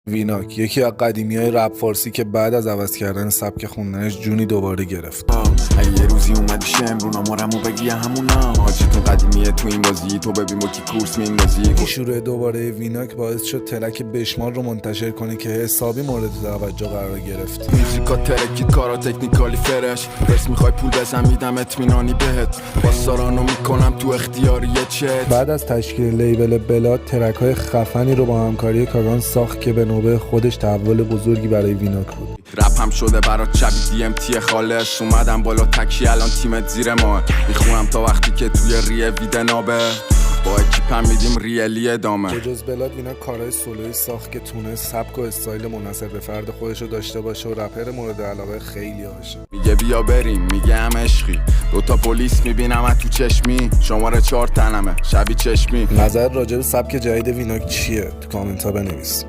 ویناک یکی از قدیمیای رپ فارسی که بعد از عوض کردن سبک خوندنش جونی دوباره گرفت. اگه یه روزی اومدی شمرون آمارمو بگی همونا حاجتون قدیمیه تو این بازی تو ببین با کی کورس میندازی. این شروع دوباره ویناک باعث شد ترک بشمار رو منتشر کنه که حسابی مورد توجه قرار گرفت. موزیکا ترکید کارا تکنیکالی فرش بس میخوای پول بزن میدم اطمینانی بهت باستارانو میکنم تو اختیاری چت. بعد از تشکیل لیبل بلاد ترک های خفنی رو با همکاری کاگان ساخت که به نوبه خودش تحول بزرگی برای ویناک بود. رپ هم شده برات شبیه دی ام تی خالص اومدم بالا تکی الان تیمت زیر ما میخونم تا وقتی که توی ریه ویده نابه با اکیپم میدیم ریلی ادامه. بجز بلاد ویناک کارهای سولویی ساخت که تونست سبک و استایل منحصر به فرد خودش رو داشته باشه و رپر مورد علاقه خیلی هاشه. میگه بیا بریم میگه هم عشقی دوتا پلیس میبینم تو چشمی شماره 4 تنمه شبی چشمی. نظر راجع به سبک جدید ویناک چیه؟ تو کامنت ها بنویس.